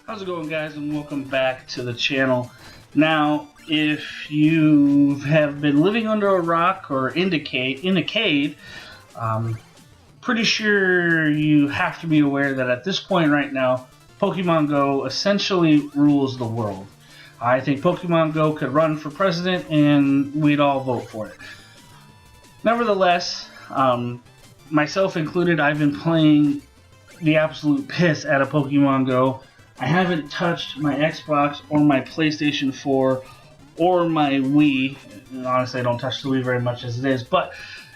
How's it going, guys, and welcome back to the channel. Now, if you have been living under a rock or in a cave, pretty sure you have to be aware that at this point right now, Pokemon Go essentially rules the world. I think Pokemon Go could run for president and we'd all vote for it. Nevertheless, myself included, I've been playing the absolute piss out of Pokemon Go. I haven't touched my Xbox or my PlayStation 4 or my Wii. And honestly, I don't touch the Wii very much as it is, but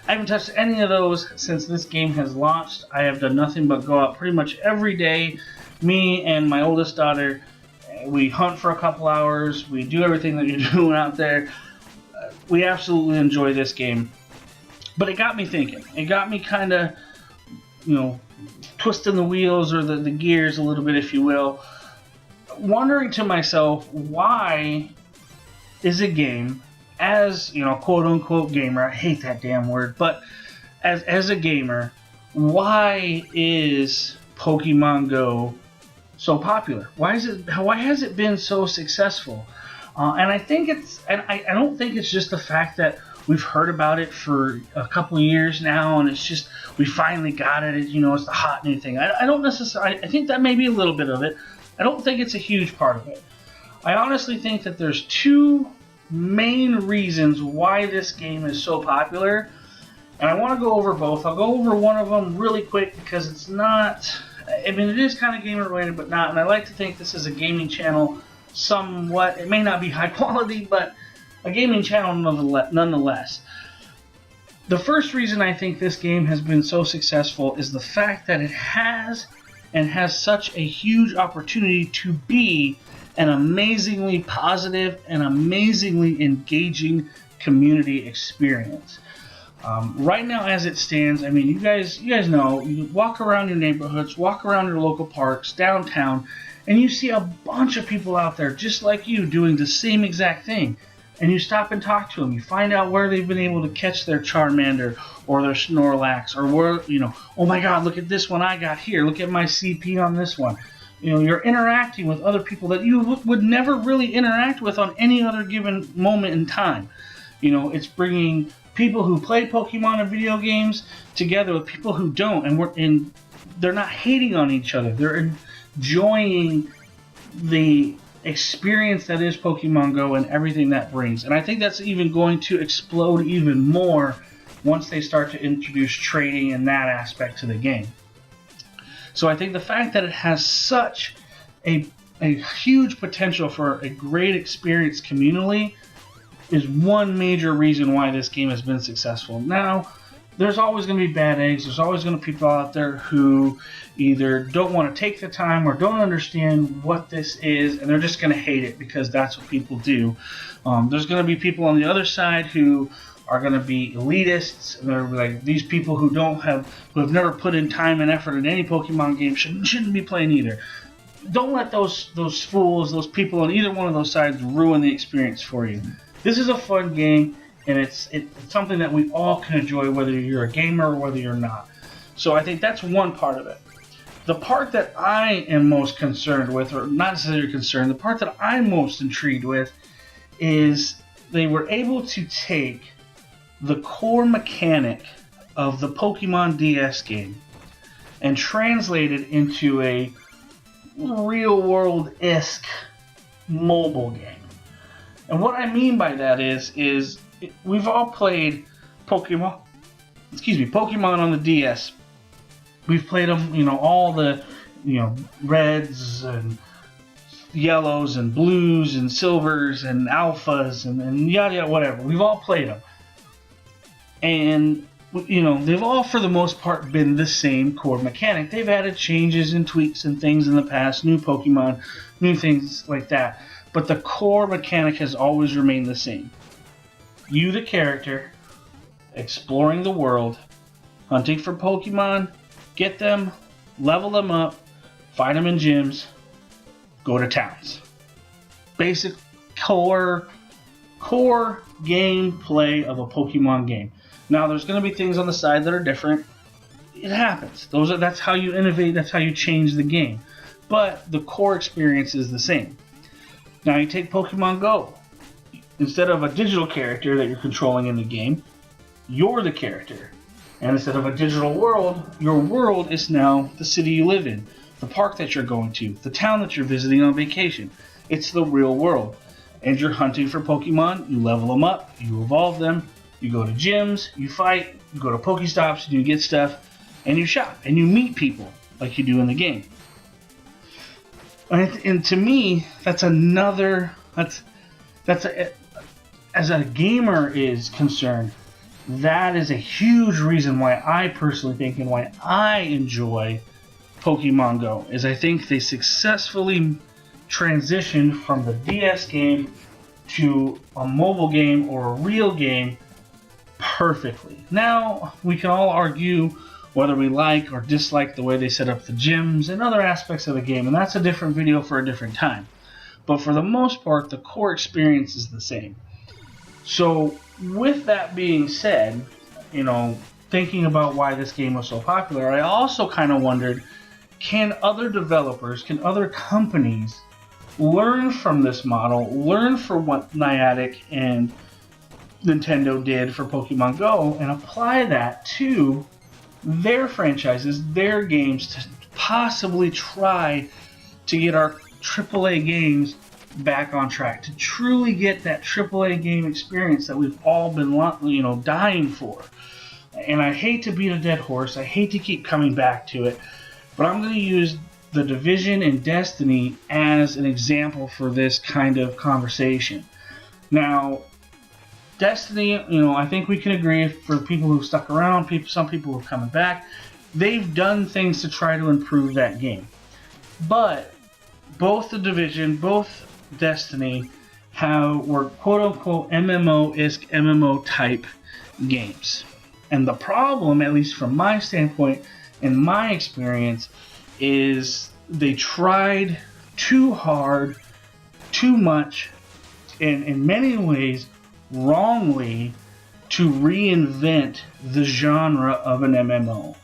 I haven't touched any of those since this game has launched. I have done nothing but go out pretty much every day. Me and my oldest daughter, we hunt for a couple hours. We do everything that you're doing out there. We absolutely enjoy this game. But it got me thinking. It got me kind of, twisting the wheels or the gears a little bit, if you will. Wondering to myself, why is a game, as, quote-unquote gamer, I hate that damn word, but as a gamer, why is Pokemon Go so popular? Why has it been so successful? And I think I don't think it's just the fact that we've heard about it for a couple of years now, and it's just we finally got it. It's the hot new thing. I don't necessarily. I think that may be a little bit of it. I don't think it's a huge part of it. I honestly think that there's two main reasons why this game is so popular, and I want to go over both. I'll go over one of them really quick because it's not. I mean, it is kind of gamer related, but not. And I like to think this is a gaming channel. Somewhat. It may not be high quality, but a gaming channel nonetheless. The first reason I think this game has been so successful is the fact that it has such a huge opportunity to be an amazingly positive and amazingly engaging community experience. Right now, as it stands, I mean, you guys know, you walk around your neighborhoods, walk around your local parks, downtown, and you see a bunch of people out there just like you doing the same exact thing. And you stop and talk to them. You find out where they've been able to catch their Charmander or their Snorlax, or where, oh my god, look at this one I got here. Look at my CP on this one. You're interacting with other people that you would never really interact with on any other given moment in time. It's bringing people who play Pokemon and video games together with people who don't, and they're not hating on each other. They're enjoying the experience that is Pokemon Go and everything that brings. And I think that's even going to explode even more once they start to introduce trading and that aspect to the game. So I think the fact that it has such a huge potential for a great experience communally is one major reason why this game has been successful. Now, there's always going to be bad eggs. There's always going to be people out there who either don't want to take the time or don't understand what this is, and they're just going to hate it because that's what people do. There's going to be people on the other side who are going to be elitists, and they're like, these people who have never put in time and effort in any Pokemon game shouldn't be playing either. Don't let those fools, those people on either one of those sides ruin the experience for you. This is a fun game. And it's something that we all can enjoy, whether you're a gamer or whether you're not. So I think that's one part of it. The part that I am most concerned with, or not necessarily concerned, the part that I'm most intrigued with is they were able to take the core mechanic of the Pokemon DS game and translate it into a real-world-esque mobile game. And what I mean by that is we've all played Pokemon on the DS. We've played them, all the, reds and yellows and blues and silvers and alphas and yada yada, whatever. We've all played them. And, they've all, for the most part, been the same core mechanic. They've added changes and tweaks and things in the past, new Pokemon, new things like that. But the core mechanic has always remained the same. You, the character, exploring the world, hunting for Pokemon, get them, level them up, fight them in gyms, go to towns. Basic core gameplay of a Pokemon game. Now, there's going to be things on the side that are different. It happens. That's how you innovate. That's how you change the game. but the core experience is the same. Now you take Pokemon Go. Instead of a digital character that you're controlling in the game, you're the character. And instead of a digital world, your world is now the city you live in, the park that you're going to, the town that you're visiting on vacation. It's the real world. And you're hunting for Pokemon, you level them up, you evolve them, you go to gyms, you fight, you go to Pokestops, and you get stuff, and you shop, and you meet people like you do in the game. And to me, that's as a gamer is concerned, that is a huge reason why I personally think and why I enjoy Pokemon Go, is I think they successfully transitioned from the DS game to a mobile game or a real game perfectly. Now, we can all argue whether we like or dislike the way they set up the gyms and other aspects of the game, and that's a different video for a different time. But for the most part, the core experience is the same. So, with that being said, thinking about why this game was so popular, I also kind of wondered, can other developers, can other companies learn from this model, learn from what Niantic and Nintendo did for Pokemon Go, and apply that to their franchises, their games, to possibly try to get our AAA games back on track, to truly get that AAA game experience that we've all been dying for. And I hate to beat a dead horse, I hate to keep coming back to it, but I'm going to use The Division and Destiny as an example for this kind of conversation. Now, Destiny, I think we can agree, for people who've stuck around, some people who are coming back, they've done things to try to improve that game. But both The Division, both Destiny were quote-unquote MMO-esque, MMO-type games. And the problem, at least from my standpoint and my experience, is they tried too hard, too much, and in many ways wrongly, to reinvent the genre of an MMO.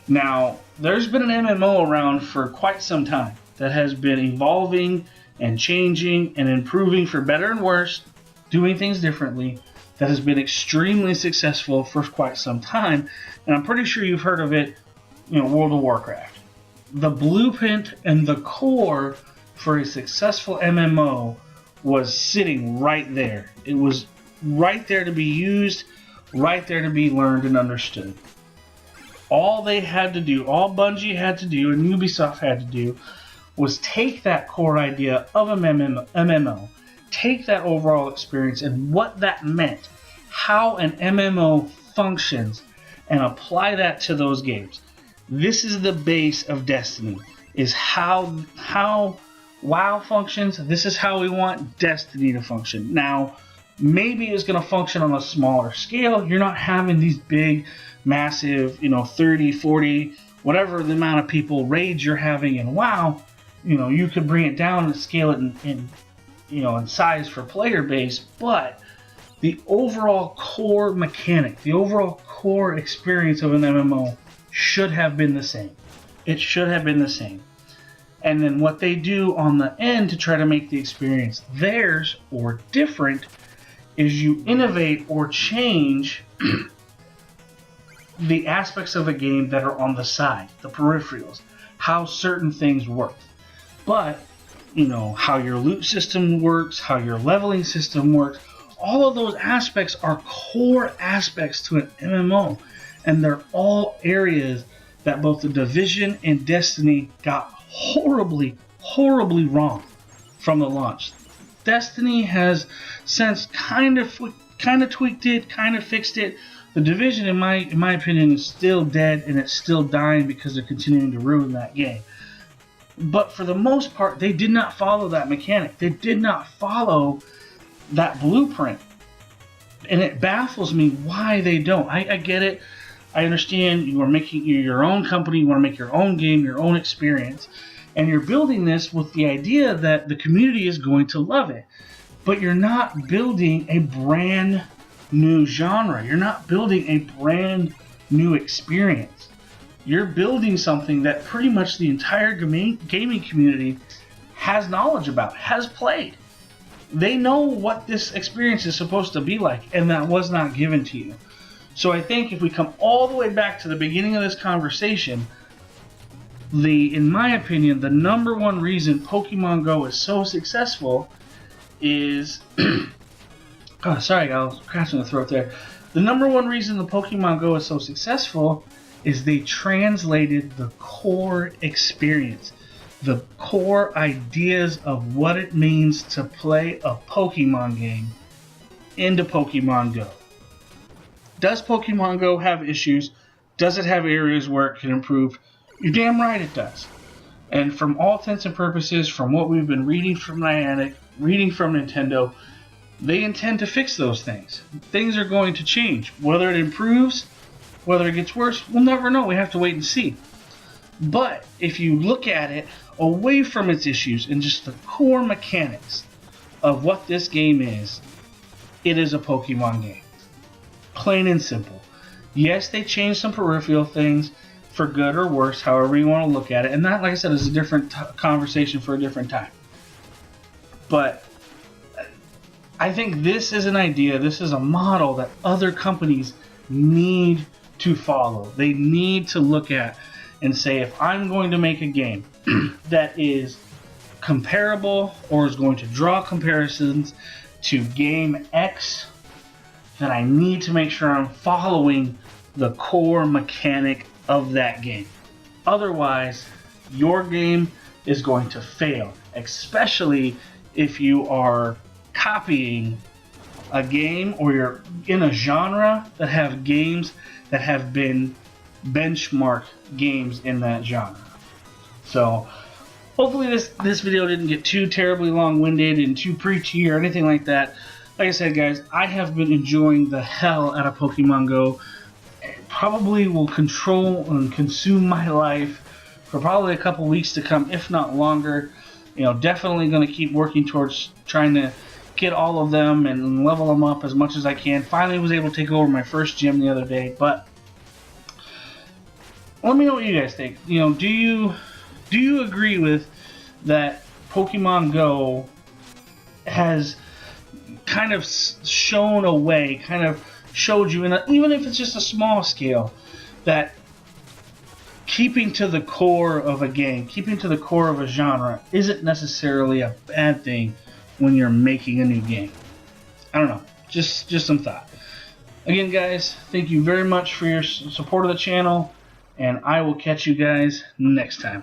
Now, there's been an MMO around for quite some time that has been evolving and changing and improving for better and worse, doing things differently, that has been extremely successful for quite some time, and I'm pretty sure you've heard of it, World of Warcraft. The blueprint and the core for a successful MMO was sitting right there. It was right there to be used, right there to be learned and understood. All they had to do, all Bungie had to do, and Ubisoft had to do, was take that core idea of a MMO, take that overall experience and what that meant, how an MMO functions, and apply that to those games. This is the base of Destiny, is how WoW functions. This is how we want Destiny to function. Now, maybe it's going to function on a smaller scale. You're not having these big, massive, 30, 40, whatever the amount of people raids you're having in WoW. You could bring it down and scale it in size for player base, but the overall core mechanic, the overall core experience of an MMO should have been the same. It should have been the same. And then what they do on the end to try to make the experience theirs or different is you innovate or change the aspects of a game that are on the side, the peripherals, how certain things work. But, how your loot system works, how your leveling system works, all of those aspects are core aspects to an MMO. And they're all areas that both the Division and Destiny got horribly, horribly wrong from the launch. Destiny has since kind of tweaked it, kind of fixed it. The Division, in my opinion, is still dead, and it's still dying because they're continuing to ruin that game. But for the most part, they did not follow that mechanic. They did not follow that blueprint. And it baffles me why they don't. I get it. I understand you're your own company, you want to make your own game, your own experience. And you're building this with the idea that the community is going to love it. But you're not building a brand new genre. You're not building a brand new experience. you're building something that pretty much the entire gaming community has knowledge about, has played. They know what this experience is supposed to be like, and that was not given to you. So I think if we come all the way back to the beginning of this conversation, in my opinion, the number one reason Pokemon Go is so successful is oh, sorry, I was scratching the throat there. The number one reason the Pokemon Go is so successful is they translated the core experience, the core ideas of what it means to play a Pokemon game into Pokemon Go. Does Pokemon Go have issues? Does it have areas where it can improve? You're damn right it does. And from all intents and purposes, from what we've been reading from Niantic, reading from Nintendo, they intend to fix those things. Things are going to change. Whether it improves, whether it gets worse, we'll never know. We have to wait and see. But if you look at it away from its issues and just the core mechanics of what this game is, it is a Pokemon game. Plain and simple. Yes, they changed some peripheral things for good or worse, however you want to look at it. And that, like I said, is a different conversation for a different time. But I think this is an idea, this is a model that other companies need to follow. They need to look at and say, if I'm going to make a game that is comparable or is going to draw comparisons to game X, then I need to make sure I'm following the core mechanic of that game. Otherwise, your game is going to fail, especially if you are copying a game or you're in a genre that have games that have been benchmark games in that genre. So hopefully this video didn't get too terribly long-winded and too preachy or anything like that. Like I said, guys, I have been enjoying the hell out of Pokemon Go. It probably will control and consume my life for probably a couple weeks to come, if not longer. You know, definitely going to keep working towards trying to get all of them and level them up as much as I can. Finally was able to take over my first gym the other day, but let me know what you guys think. You know, do you agree with that Pokemon Go has kind of shown a way, kind of showed you, even if it's just a small scale, that keeping to the core of a game, keeping to the core of a genre, isn't necessarily a bad thing when you're making a new game? I don't know. Just some thought. Again, guys, thank you very much for your support of the channel, and I will catch you guys next time.